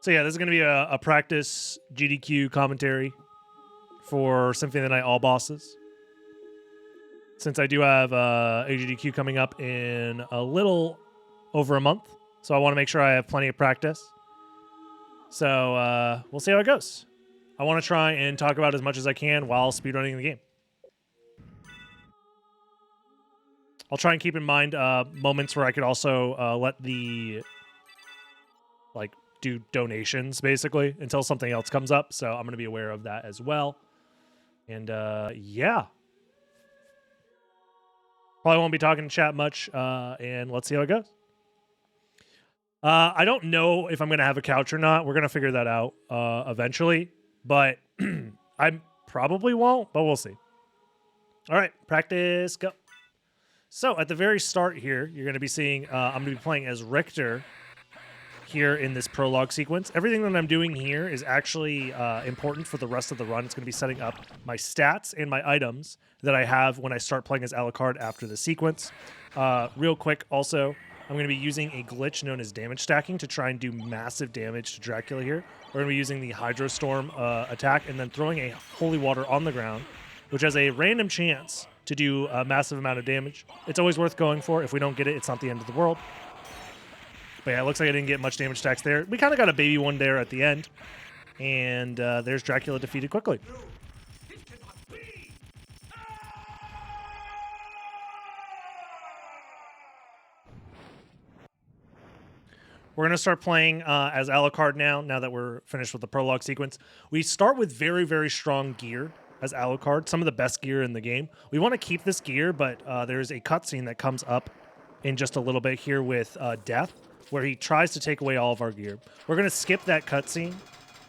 So yeah, this is going to be a practice GDQ commentary for Symphony of the Night All Bosses. Since I do have a GDQ coming up in a little over a month, so I want to make sure I have plenty of practice. So we'll see how it goes. I want to try and talk about as much as I can while speedrunning the game. I'll try and keep in mind moments where I could also let the do donations basically until something else comes up. So I'm going to be aware of that as well. And yeah, probably won't be talking to chat much. And let's see how it goes. I don't know if I'm going to have a couch or not. We're going to figure that out eventually, but I probably won't, but we'll see. All right, practice, go. So at the very start here, you're going to be seeing, I'm going to be playing as Richter here in this prologue sequence. Everything that I'm doing here is actually important for the rest of the run. It's going to be setting up my stats and my items that I have when I start playing as Alucard after the sequence. Real quick, also, I'm going to be using a glitch known as damage stacking to try and do massive damage to Dracula here. We're going to be using the Hydrostorm attack and then throwing a Holy Water on the ground, which has a random chance to do a massive amount of damage. It's always worth going for. If we don't get it, it's not the end of the world. But yeah, it looks like I didn't get much damage stacks there. We kind of got a baby one there at the end. And there's Dracula defeated quickly. We're going to start playing as Alucard now that we're finished with the prologue sequence. We start with very, very strong gear as Alucard, some of the best gear in the game. We want to keep this gear, but there's a cutscene that comes up in just a little bit here with Death, where he tries to take away all of our gear. We're going to skip that cutscene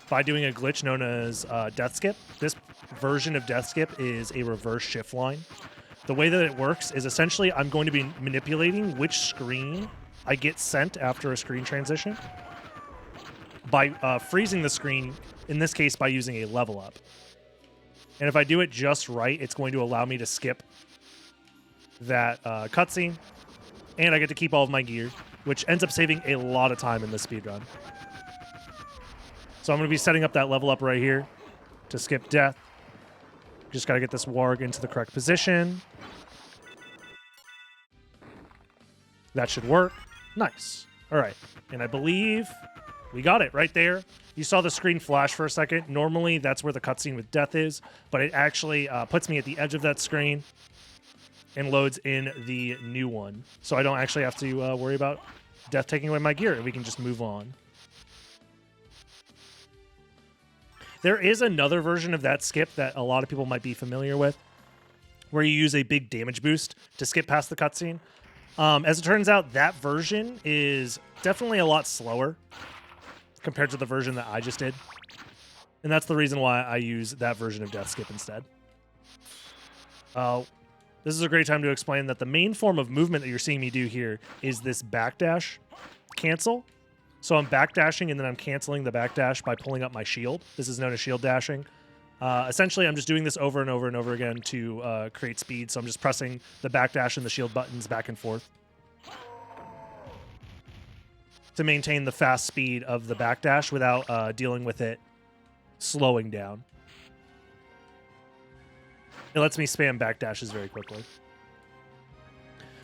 by doing a glitch known as Death Skip. This version of Death Skip is a reverse shift line. The way that it works is essentially I'm going to be manipulating which screen I get sent after a screen transition by freezing the screen, in this case by using a level up. And if I do it just right, it's going to allow me to skip that cutscene, and I get to keep all of my gear, which ends up saving a lot of time in this speedrun. So I'm going to be setting up that level up right here to skip death. Just got to get this warg into the correct position. That should work. Nice. All right. And I believe we got it right there. You saw the screen flash for a second. Normally, that's where the cutscene with death is, but it actually puts me at the edge of that screen and loads in the new one. So I don't actually have to worry about death taking away my gear, and we can just move on. There is another version of that skip that a lot of people might be familiar with, where you use a big damage boost to skip past the cutscene. As it turns out, that version is definitely a lot slower compared to the version that I just did. And that's the reason why I use that version of Death Skip instead. This is a great time to explain that the main form of movement that you're seeing me do here is this backdash cancel. So I'm backdashing and then I'm canceling the backdash by pulling up my shield. This is known as shield dashing. Essentially, I'm just doing this over and over and over again to create speed. So I'm just pressing the backdash and the shield buttons back and forth to maintain the fast speed of the backdash without dealing with it slowing down. It lets me spam backdashes very quickly.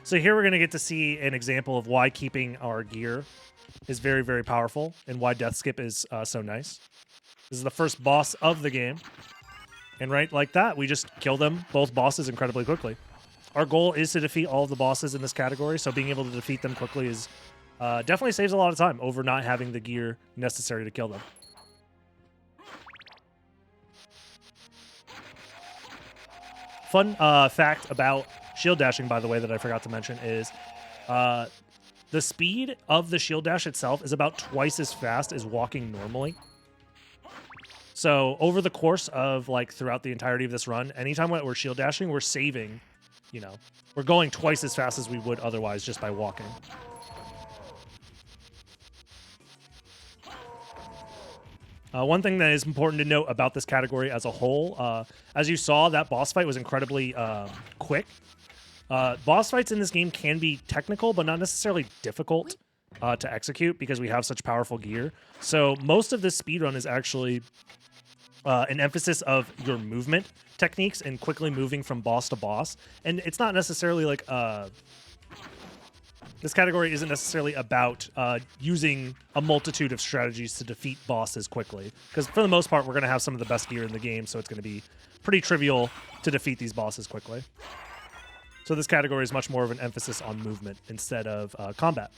So here we're going to get to see an example of why keeping our gear is very, very powerful and why Death Skip is so nice. This is the first boss of the game. And right like that, we just kill them, both bosses, incredibly quickly. Our goal is to defeat all of the bosses in this category, so being able to defeat them quickly is definitely saves a lot of time over not having the gear necessary to kill them. Fun fact about shield dashing, by the way, that I forgot to mention is the speed of the shield dash itself is about twice as fast as walking normally. So over the course of throughout the entirety of this run, anytime we're shield dashing, we're saving, we're going twice as fast as we would otherwise just by walking. One thing that is important to note about this category as a whole, as you saw, that boss fight was incredibly quick. Boss fights in this game can be technical, but not necessarily difficult. to execute because we have such powerful gear. So most of this speedrun is actually an emphasis of your movement techniques and quickly moving from boss to boss. And it's not necessarily like this category isn't necessarily about using a multitude of strategies to defeat bosses quickly, because for the most part, we're going to have some of the best gear in the game, so it's going to be pretty trivial to defeat these bosses quickly. So this category is much more of an emphasis on movement instead of combat.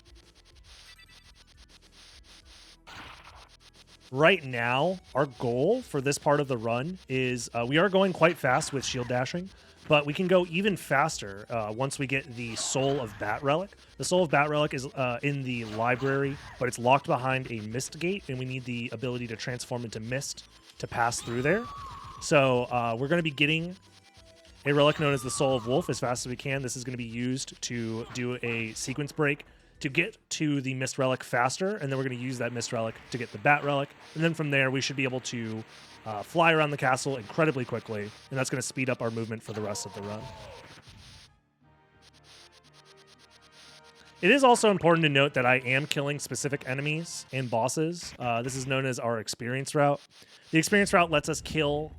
Right now, our goal for this part of the run is we are going quite fast with shield dashing, but we can go even faster once we get the Soul of Bat Relic. The Soul of Bat Relic is in the library, but it's locked behind a mist gate, and we need the ability to transform into mist to pass through there. So we're going to be getting a relic known as the Soul of Wolf as fast as we can. This is going to be used to do a sequence break to get to the Mist Relic faster, and then we're going to use that Mist Relic to get the Bat Relic, and then from there we should be able to fly around the castle incredibly quickly, and that's going to speed up our movement for the rest of the run. It is also important to note that I am killing specific enemies and bosses. This is known as our experience route. The experience route lets us kill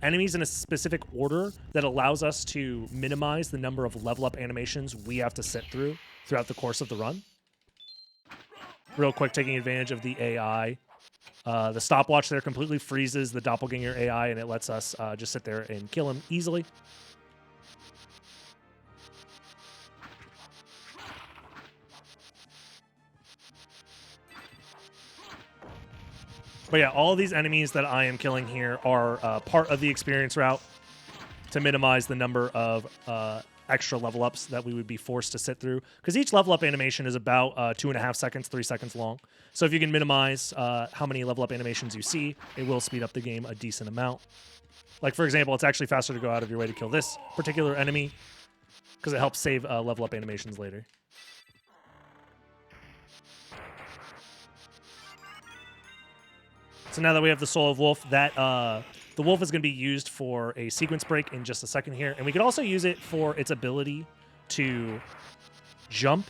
enemies in a specific order that allows us to minimize the number of level up animations we have to sit through throughout the course of the run. Real quick, taking advantage of the AI. The stopwatch there completely freezes the doppelganger AI, and it lets us just sit there and kill him easily. But yeah, all of these enemies that I am killing here are part of the experience route to minimize the number of extra level ups that we would be forced to sit through, because each level up animation is about 2.5 seconds, 3 seconds long. So if you can minimize how many level up animations you see, it will speed up the game a decent amount. Like, for example, it's actually faster to go out of your way to kill this particular enemy because it helps save level up animations later. So now that we have the Soul of Wolf, that the wolf is going to be used for a sequence break in just a second here. And we could also use it for its ability to jump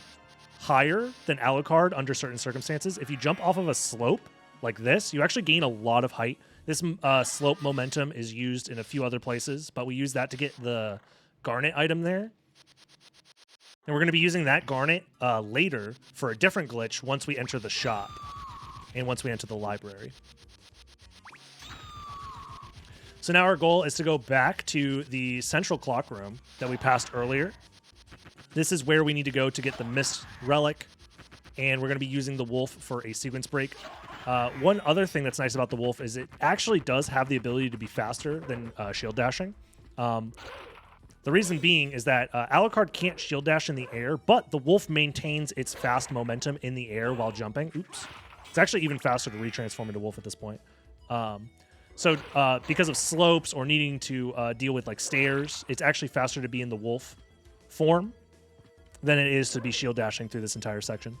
higher than Alucard under certain circumstances. If you jump off of a slope like this, you actually gain a lot of height. This slope momentum is used in a few other places, but we use that to get the garnet item there. And we're going to be using that garnet later for a different glitch once we enter the shop and once we enter the library. So now our goal is to go back to the central clock room that we passed earlier. This is where we need to go to get the Mist Relic, and we're going to be using the Wolf for a sequence break. One other thing that's nice about the Wolf is it actually does have the ability to be faster than shield dashing. The reason being is that Alucard can't shield dash in the air, but the Wolf maintains its fast momentum in the air while jumping. Oops. It's actually even faster to retransform into Wolf at this point. So because of slopes or needing to deal with like stairs, it's actually faster to be in the Wolf form than it is to be shield dashing through this entire section.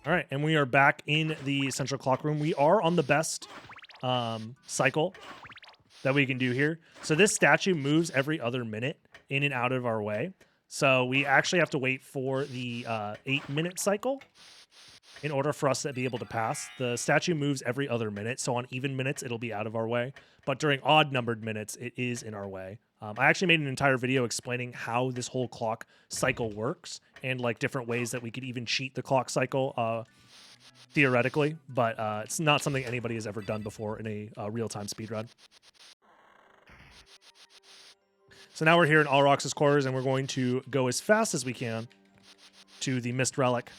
All right, and we are back in the central clock room. We are on the best cycle that we can do here. So this statue moves every other minute in and out of our way. So we actually have to wait for the 8-minute cycle in order for us to be able to pass. The statue moves every other minute, so on even minutes, it'll be out of our way. But during odd-numbered minutes, it is in our way. I actually made an entire video explaining how this whole clock cycle works and like different ways that we could even cheat the clock cycle theoretically, but it's not something anybody has ever done before in a real-time speedrun. So now we're here in Alrox's quarters, and we're going to go as fast as we can to the Mist Relic,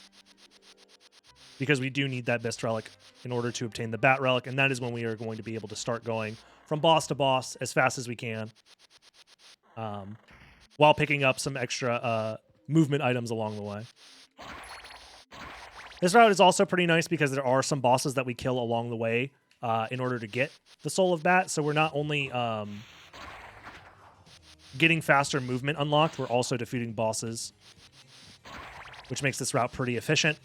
because we do need that Mist Relic in order to obtain the Bat Relic, and that is when we are going to be able to start going from boss to boss as fast as we can, while picking up some extra movement items along the way. This route is also pretty nice because there are some bosses that we kill along the way in order to get the Soul of Bat, so we're not only getting faster movement unlocked, we're also defeating bosses, which makes this route pretty efficient.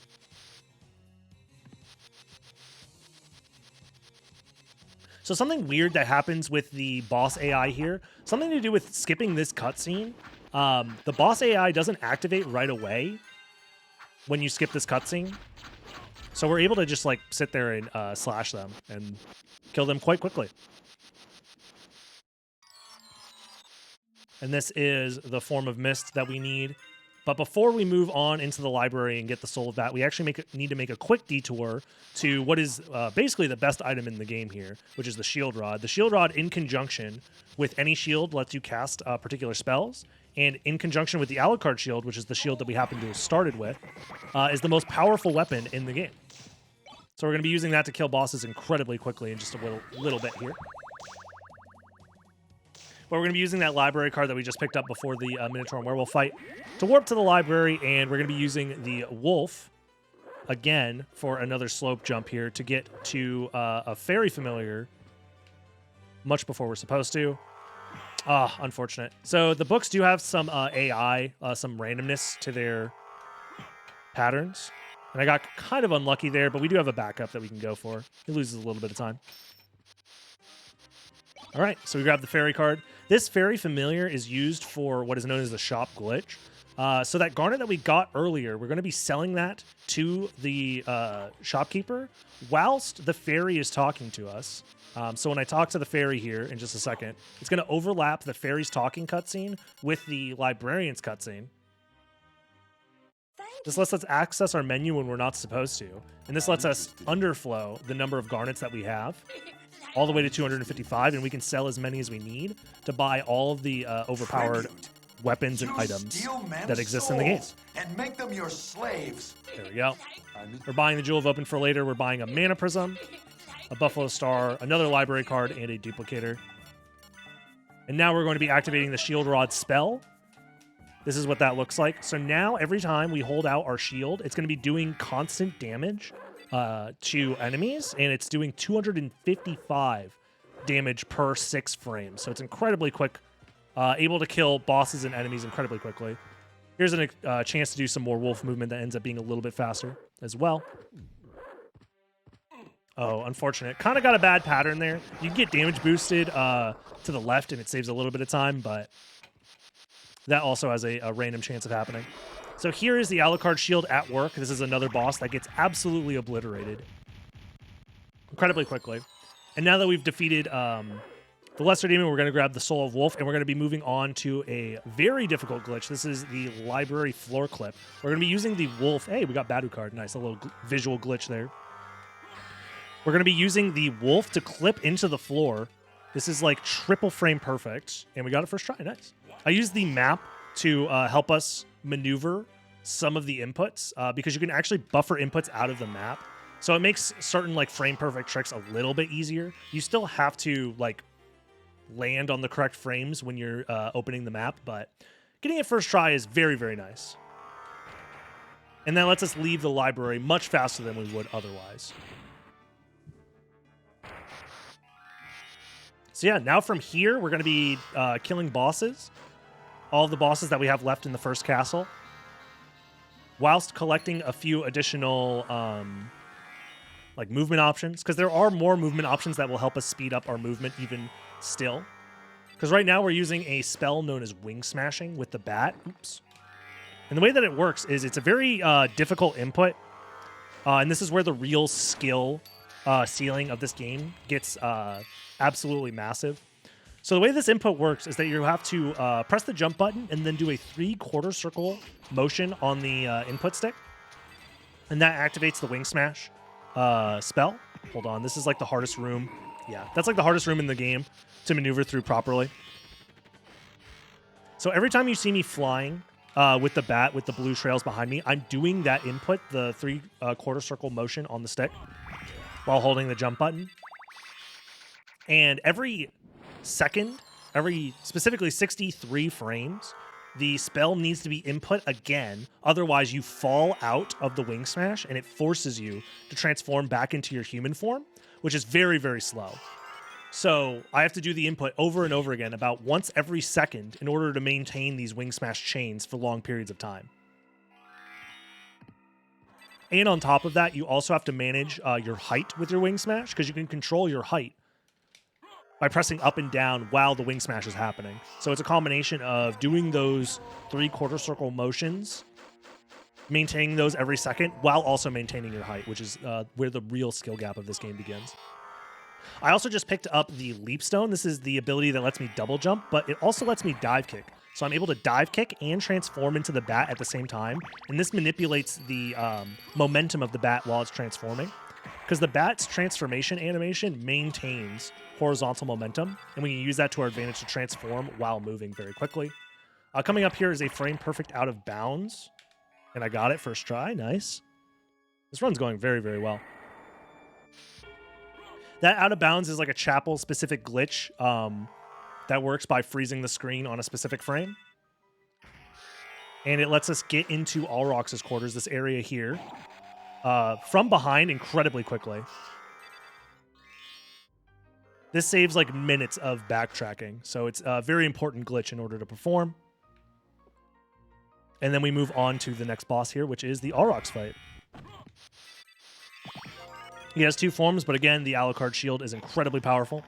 So something weird that happens with the boss AI here, something to do with skipping this cutscene, The boss AI doesn't activate right away when you skip this cutscene. So we're able to just like sit there and slash them and kill them quite quickly. And this is the form of mist that we need. But before we move on into the library and get the soul of that, we actually need to make a quick detour to what is basically the best item in the game here, which is the shield rod. The shield rod, in conjunction with any shield, lets you cast particular spells. And in conjunction with the Alucard shield, which is the shield that we happen to have started with, is the most powerful weapon in the game. So we're going to be using that to kill bosses incredibly quickly in just a little bit here. But we're going to be using that library card that we just picked up before the Minotaur and Werewolf fight to warp to the library, and we're going to be using the Wolf again for another slope jump here to get to a fairy familiar much before we're supposed to. Unfortunate. So the books do have some AI, some randomness to their patterns, and I got kind of unlucky there, but we do have a backup that we can go for. He loses a little bit of time. All right, so we grab the fairy card. This fairy familiar is used for what is known as the shop glitch. So that garnet that we got earlier, we're going to be selling that to the shopkeeper whilst the fairy is talking to us. So when I talk to the fairy here in just a second, it's going to overlap the fairy's talking cutscene with the librarian's cutscene. This lets us access our menu when we're not supposed to, and this lets us underflow the number of garnets that we have all the way to 255, and we can sell as many as we need to buy all of the overpowered weapons and items that exist in the game. And make them your slaves. There we go. We're buying the Jewel of Open for later. We're buying a Mana Prism, a Buffalo Star, another library card, and a duplicator. And now we're going to be activating the Shield Rod spell. This is what that looks like. So now every time we hold out our shield, it's going to be doing constant damage to enemies, and it's doing 255 damage per 6 frames. So it's incredibly quick, able to kill bosses and enemies incredibly quickly. Here's a chance to do some more wolf movement that ends up being a little bit faster as well. Oh, unfortunate. Kind of got a bad pattern there. You can get damage boosted to the left, and it saves a little bit of time, but that also has a random chance of happening. So here is the Alucard shield at work. This is another boss that gets absolutely obliterated incredibly quickly. And now that we've defeated the Lesser Demon, we're going to grab the Soul of Wolf, and we're going to be moving on to a very difficult glitch. This is the library floor clip. We're going to be using the Wolf. Hey, we got Badu card. Nice, a little visual glitch there. We're going to be using the Wolf to clip into the floor. This is like triple frame perfect, and we got it first try. Nice. I used the map to help us maneuver some of the inputs because you can actually buffer inputs out of the map. So it makes certain like frame perfect tricks a little bit easier. You still have to like land on the correct frames when you're opening the map, but getting it first try is very, very nice. And that lets us leave the library much faster than we would otherwise. So yeah, now from here, we're going to be killing bosses. All of the bosses that we have left in the first castle, whilst collecting a few additional like movement options, because there are more movement options that will help us speed up our movement even still. Because right now we're using a spell known as Wing Smashing with the bat. Oops. And the way that it works is it's a very difficult input, and this is where the real skill ceiling of this game gets absolutely massive. So the way this input works is that you have to press the jump button and then do a 3/4 circle motion on the input stick. And that activates the Wing Smash spell. Hold on, this is like the hardest room. Yeah, that's like the hardest room in the game to maneuver through properly. So every time you see me flying with the bat, with the blue trails behind me, I'm doing that input, the 3/4 circle motion on the stick while holding the jump button. And every second, every specifically 63 frames, the spell needs to be input again. Otherwise, you fall out of the Wing Smash, and it forces you to transform back into your human form, which is very, very slow. So I have to do the input over and over again about once every second in order to maintain these Wing Smash chains for long periods of time. And on top of that, you also have to manage your height with your Wing Smash, because you can control your height by pressing up and down while the wing smash is happening. So it's a combination of doing those 3/4 circle motions, maintaining those every second, while also maintaining your height, which is where the real skill gap of this game begins. I also just picked up the Leap Stone. This is the ability that lets me double jump, but it also lets me dive kick. So I'm able to dive kick and transform into the bat at the same time. And this manipulates the momentum of the bat while it's transforming. Because the bat's transformation animation maintains horizontal momentum, and we can use that to our advantage to transform while moving very quickly. Coming up here is a frame perfect out of bounds. And I got it first try. Nice. This run's going very, very well. That out of bounds is like a chapel-specific glitch that works by freezing the screen on a specific frame. And it lets us get into Alrox's quarters, this area here, from behind incredibly quickly. This saves like minutes of backtracking, so it's a very important glitch in order to perform. And then we move on to the next boss here, which is the Alrox fight. He has 2 forms, but again, the Alucard shield is incredibly powerful.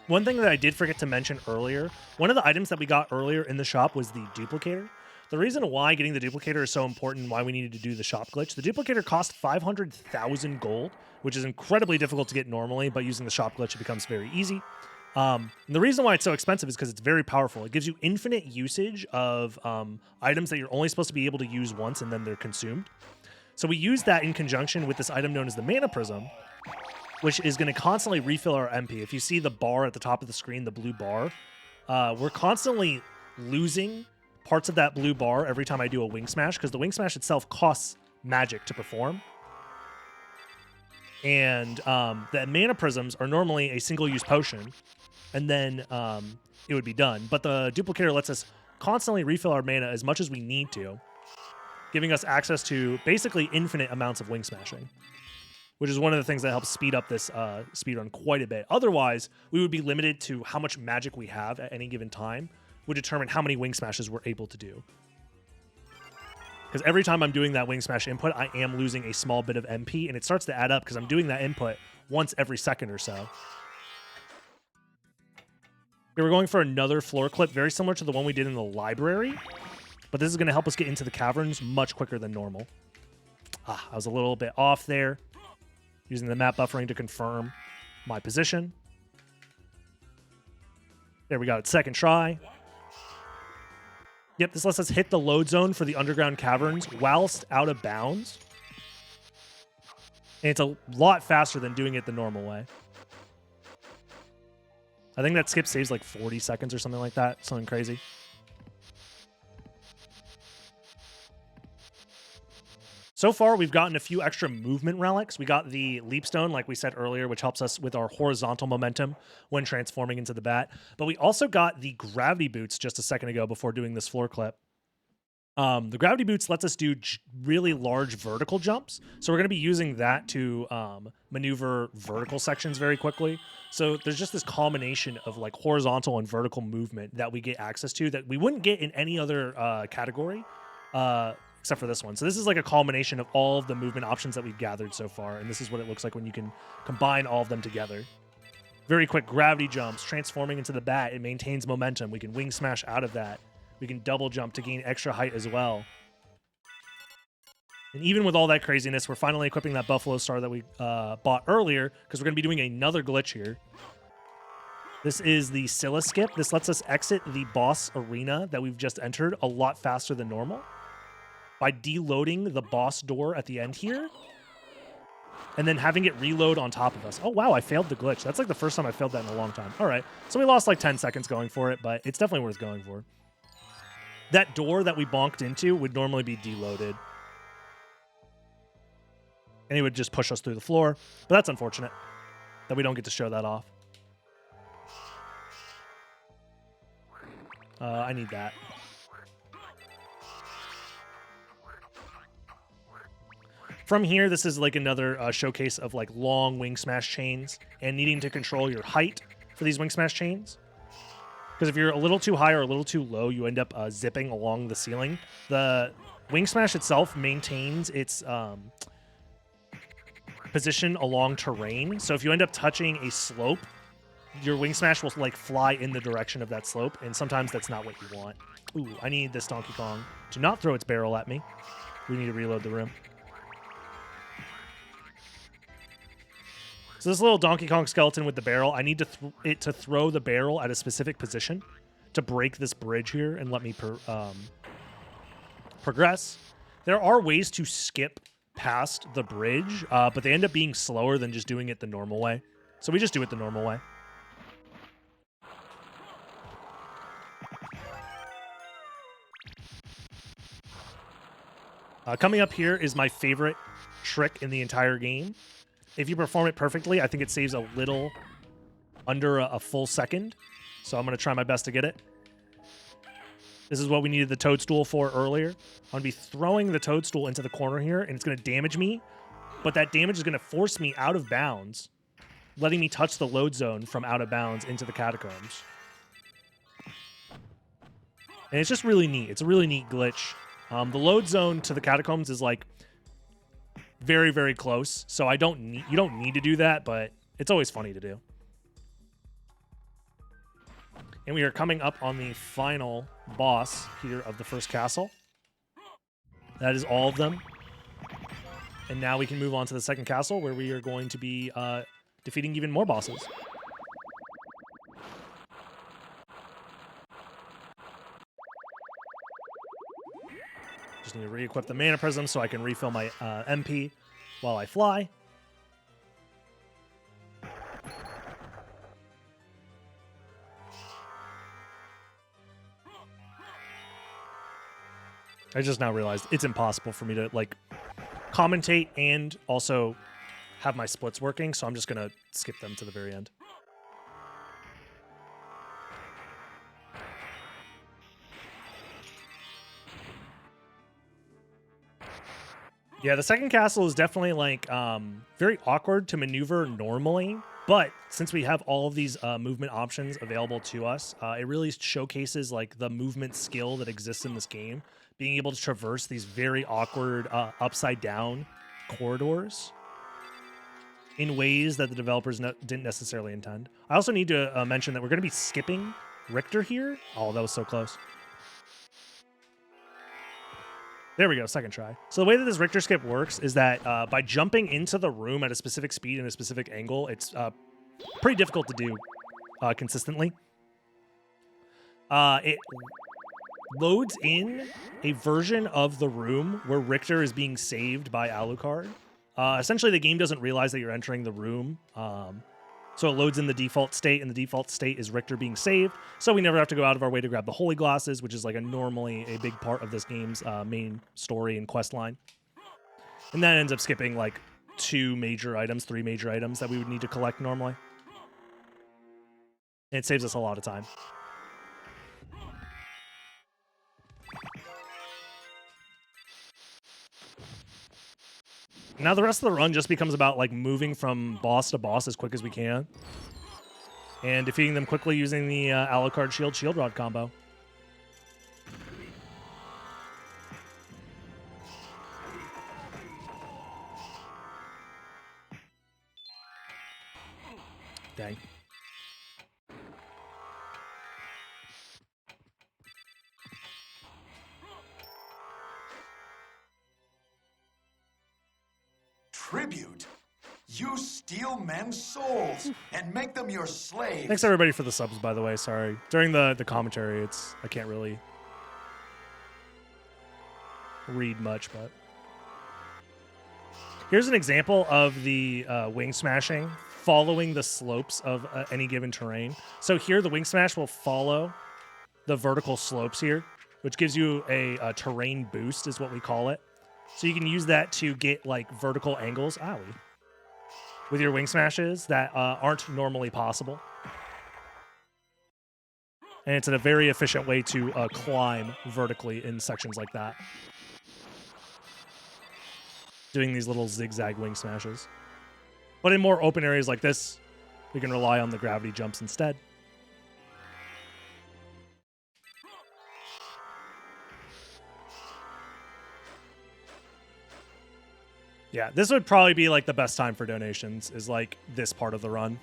One thing that I did forget to mention earlier, one of the items that we got earlier in the shop was the duplicator. The reason why getting the duplicator is so important and why we needed to do the shop glitch, the duplicator cost 500,000 gold, which is incredibly difficult to get normally, but using the shop glitch, it becomes very easy. And the reason why it's so expensive is because it's very powerful. It gives you infinite usage of items that you're only supposed to be able to use once and then they're consumed. So we use that in conjunction with this item known as the Mana Prism, which is going to constantly refill our MP. If you see the bar at the top of the screen, the blue bar, we're constantly losing parts of that blue bar every time I do a wing smash because the wing smash itself costs magic to perform. And the Mana Prisms are normally a single-use potion, and then it would be done. But the duplicator lets us constantly refill our mana as much as we need to, giving us access to basically infinite amounts of wing smashing, which is one of the things that helps speed up this speedrun quite a bit. Otherwise, we would be limited to how much magic we have at any given time, would determine how many wing smashes we're able to do. Because every time I'm doing that wing smash input, I am losing a small bit of MP, and it starts to add up because I'm doing that input once every second or so. Here we're going for another floor clip, very similar to the one we did in the library, but this is going to help us get into the caverns much quicker than normal. I was a little bit off there, using the map buffering to confirm my position. There we got it, second try. Yep, this lets us hit the load zone for the underground caverns whilst out of bounds. And it's a lot faster than doing it the normal way. I think that skip saves like 40 seconds or something like that. Something crazy. So far, we've gotten a few extra movement relics. We got the Leap Stone, like we said earlier, which helps us with our horizontal momentum when transforming into the bat. But we also got the Gravity Boots just a second ago before doing this floor clip. The Gravity Boots lets us do really large vertical jumps. So we're going to be using that to maneuver vertical sections very quickly. So there's just this combination of like horizontal and vertical movement that we get access to that we wouldn't get in any other category. Except for this one. So this is like a culmination of all of the movement options that we've gathered so far, and this is what it looks like when you can combine all of them together. Very quick gravity jumps, transforming into the bat. It maintains momentum. We can wing smash out of that. We can double jump to gain extra height as well. And even with all that craziness, we're finally equipping that Buffalo Star that we bought earlier, because we're going to be doing another glitch here. This is the Scylla skip. This lets us exit the boss arena that we've just entered a lot faster than normal by deloading the boss door at the end here and then having it reload on top of us. Oh, wow, I failed the glitch. That's like the first time I failed that in a long time. All right, so we lost like 10 seconds going for it, but it's definitely worth going for. That door that we bonked into would normally be deloaded, and it would just push us through the floor, but that's unfortunate that we don't get to show that off. I need that. From here, this is like another showcase of like long wing smash chains and needing to control your height for these wing smash chains. Because if you're a little too high or a little too low, you end up zipping along the ceiling. The wing smash itself maintains its position along terrain. So if you end up touching a slope, your wing smash will like fly in the direction of that slope, and sometimes that's not what you want. Ooh, I need this Donkey Kong to not throw its barrel at me. We need to reload the room. So this little Donkey Kong skeleton with the barrel, I need it to throw the barrel at a specific position to break this bridge here and let me progress. There are ways to skip past the bridge, but they end up being slower than just doing it the normal way. So we just do it the normal way. Coming up here is my favorite trick in the entire game. If you perform it perfectly, I think it saves a little under a full second. So I'm going to try my best to get it. This is what we needed the toadstool for earlier. I'm going to be throwing the toadstool into the corner here, and it's going to damage me. But that damage is going to force me out of bounds, letting me touch the load zone from out of bounds into the catacombs. And it's just really neat. It's a really neat glitch. The load zone to the catacombs is like very, very close. So you don't need to do that, but it's always funny to do. And we are coming up on the final boss here of the first castle. That is all of them. And now we can move on to the second castle, where we are going to be defeating even more bosses. Just need to re-equip the mana prism so I can refill my MP while I fly. I just now realized it's impossible for me to like commentate and also have my splits working, so I'm just gonna skip them to the very end. Yeah, the second castle is definitely like very awkward to maneuver normally, but since we have all of these movement options available to us, it really showcases like the movement skill that exists in this game, being able to traverse these very awkward upside down corridors in ways that the developers didn't necessarily intend. I also need to mention that we're going to be skipping Richter here. Oh, that was so close. There we go, second try. So the way that this Richter skip works is that by jumping into the room at a specific speed and a specific angle, it's pretty difficult to do consistently. It loads in a version of the room where Richter is being saved by Alucard. Essentially, the game doesn't realize that you're entering the room. So it loads in the default state, and the default state is Richter being saved. So we never have to go out of our way to grab the holy glasses, which is like normally a big part of this game's main story and quest line. And that ends up skipping like 3 major items that we would need to collect normally. And it saves us a lot of time. Now the rest of the run just becomes about like moving from boss to boss as quick as we can. And defeating them quickly using the Alucard Shield Rod combo. Dang. Tribute? You steal men's souls and make them your slaves. Thanks everybody for the subs, by the way. Sorry. During the commentary, I can't really read much, but here's an example of the wing smashing following the slopes of any given terrain. So here, the wing smash will follow the vertical slopes here, which gives you a terrain boost, is what we call it. So you can use that to get like vertical angles, with your wing smashes that aren't normally possible. And it's a very efficient way to climb vertically in sections like that. Doing these little zigzag wing smashes. But in more open areas like this, we can rely on the gravity jumps instead. Yeah, this would probably be like the best time for donations, is like this part of the run.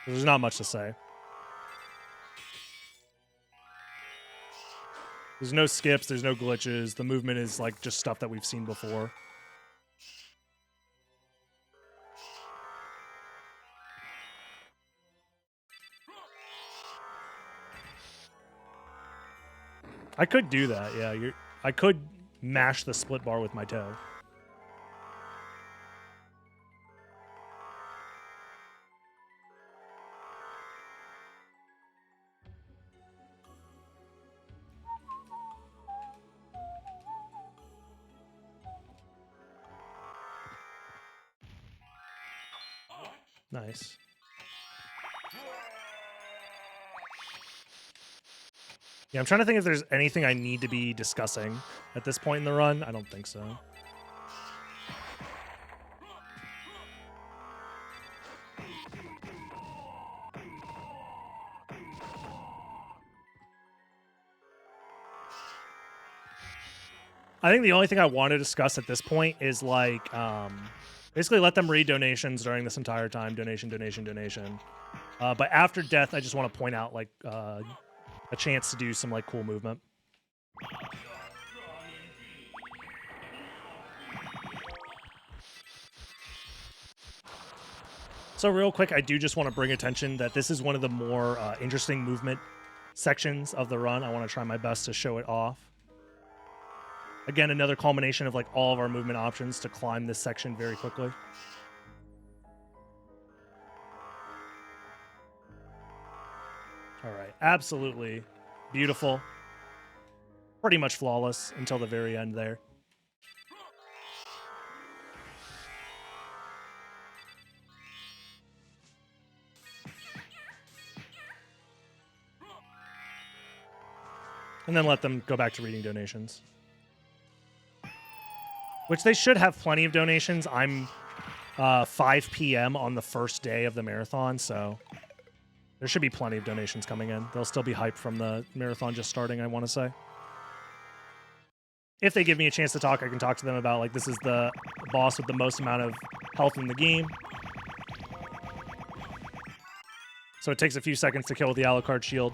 There's not much to say. There's no skips, there's no glitches. The movement is like just stuff that we've seen before. I could do that, yeah. I could mash the split bar with my toe. Nice. Yeah, I'm trying to think if there's anything I need to be discussing at this point in the run. I don't think so. I think the only thing I want to discuss at this point is like basically let them read donations during this entire time. Donation, donation, donation. But after death, I just want to point out like a chance to do some like cool movement. So real quick, I do just want to bring attention that this is one of the more interesting movement sections of the run. I want to try my best to show it off. Again, another culmination of like all of our movement options to climb this section very quickly. All right, absolutely beautiful. Pretty much flawless until the very end there. And then let them go back to reading donations. Which they should have plenty of donations. I'm 5 p.m. on the first day of the marathon, so there should be plenty of donations coming in. They'll still be hyped from the marathon just starting, I want to say. If they give me a chance to talk, I can talk to them about, like, this is the boss with the most amount of health in the game. So it takes a few seconds to kill with the Alucard shield.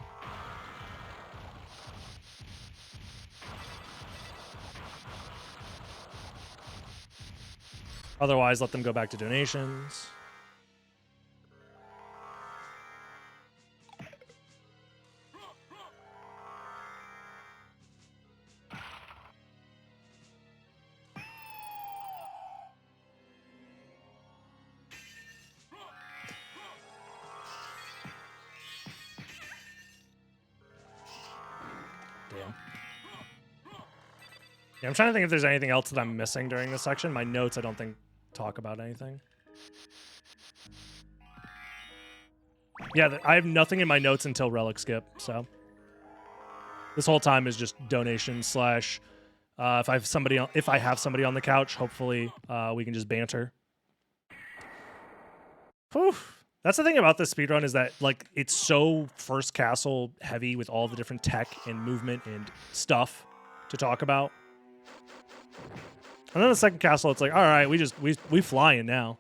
Otherwise, let them go back to donations. Damn. Yeah, I'm trying to think if there's anything else that I'm missing during this section. My notes, I don't think, talk about anything. Yeah, I have nothing in my notes until Relic Skip, so this whole time is just donation slash if I have somebody on the couch, hopefully we can just banter. Whew. That's the thing about this speedrun is that like it's so first castle heavy with all the different tech and movement and stuff to talk about. And then the second castle, it's like, all right, we flying now.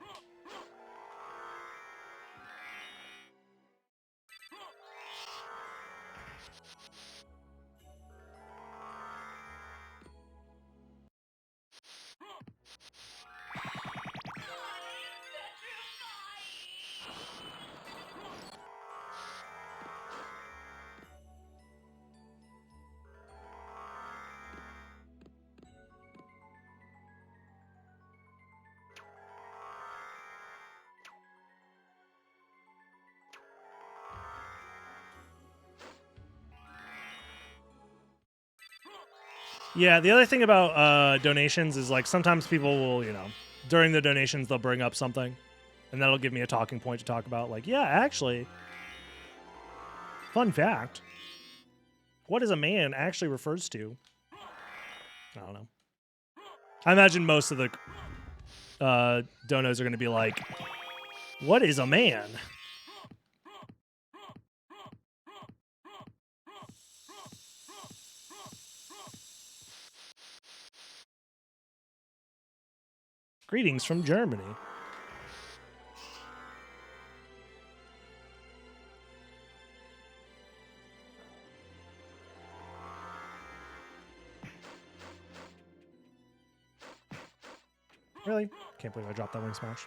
Yeah, the other thing about donations is like sometimes people will, you know, during the donations they'll bring up something, and that'll give me a talking point to talk about. Like, yeah, actually, fun fact: what is a man actually refers to? I don't know. I imagine most of the donos are going to be like, "What is a man?" Greetings from Germany. Really? Can't believe I dropped that wing smash.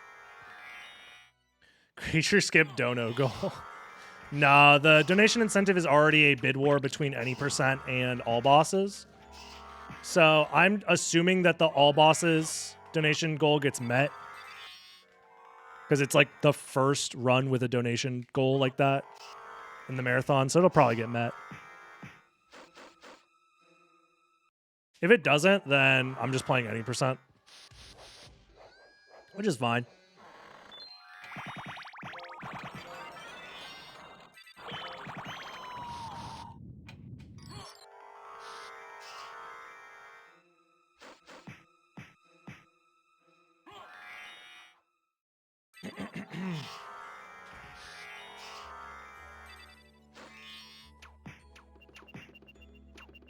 Creature skip dono goal. Nah, the donation incentive is already a bid war between any percent and all bosses. So I'm assuming that the all bosses donation goal gets met. Because it's like the first run with a donation goal like that in the marathon. So it'll probably get met. If it doesn't, then I'm just playing any percent. Which is fine.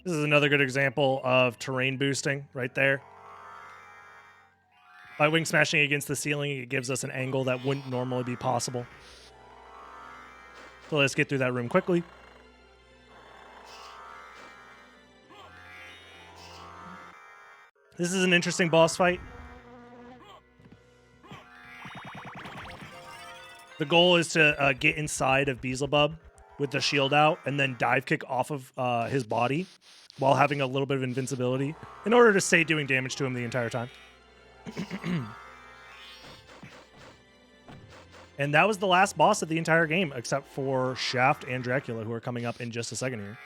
This is another good example of terrain boosting right there. By wing smashing against the ceiling, it gives us an angle that wouldn't normally be possible. So let's get through that room quickly. This is an interesting boss fight. The goal is to get inside of Beelzebub with the shield out and then dive kick off of his body while having a little bit of invincibility in order to stay doing damage to him the entire time. And that was the last boss of the entire game, except for Shaft and Dracula, who are coming up in just a second here.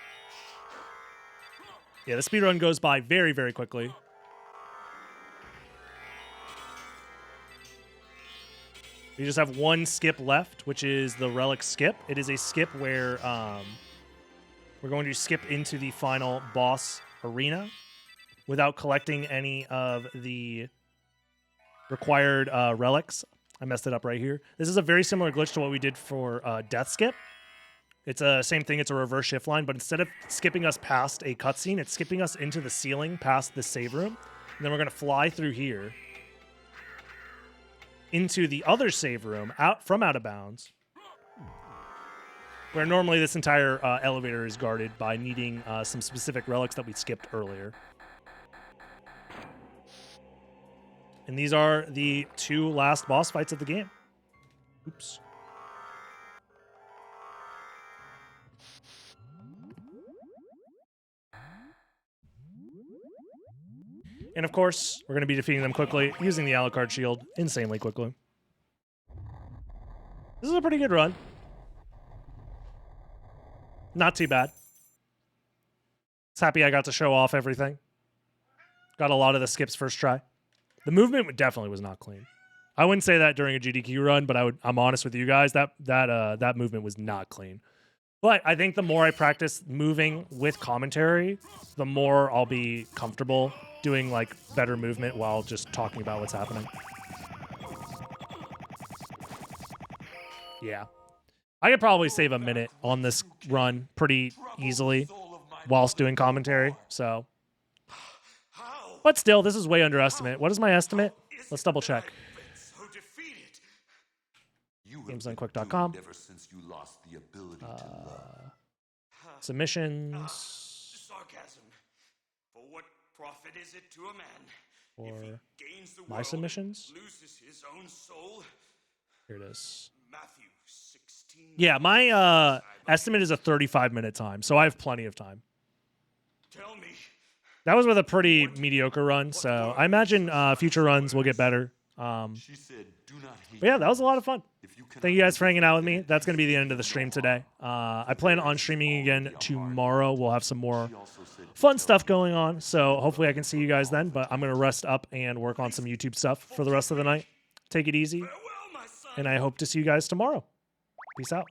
Yeah, the speedrun goes by very, very quickly. You just have one skip left, which is the relic skip. It is a skip where we're going to skip into the final boss arena without collecting any of the required relics. I messed it up right here. This is a very similar glitch to what we did for Death Skip. It's a same thing. It's a reverse shift line, but instead of skipping us past a cutscene, it's skipping us into the ceiling past the save room. And then we're going to fly through here into the other save room out of bounds, where normally this entire elevator is guarded by needing some specific relics that we skipped earlier. And these are the two last boss fights of the game. Oops. And of course, we're going to be defeating them quickly using the Alucard shield insanely quickly. This is a pretty good run. Not too bad. It's happy I got to show off everything. Got a lot of the skips first try. The movement definitely was not clean. I wouldn't say that during a GDQ run, but I'm honest with you guys. That movement was not clean. But I think the more I practice moving with commentary, the more I'll be comfortable doing like better movement while just talking about what's happening. Yeah. I could probably save a minute on this run pretty easily whilst doing commentary, so. But still, this is way underestimate. What is my estimate? Let's double check. GamesDoneQuick.com. Submissions. Sarcasm. For what profit is it to a man Or if he gains the my world, submissions. loses his own soul? Here it is. Matthew 16. Yeah, my estimate is a 35-minute time, so I have plenty of time. Tell me. That was with a pretty mediocre run, so I imagine future runs will get better. She said, "Do not hate But yeah, that was a lot of fun. if you Thank you guys for hanging out with me. That's going to be the end of the stream today. I plan on streaming again tomorrow. We'll have some more fun stuff going on, so hopefully I can see you guys then. But I'm going to rest up and work on some YouTube stuff for the rest of the night. Take it easy, Farewell, my son. and I hope to see you guys tomorrow. Peace out.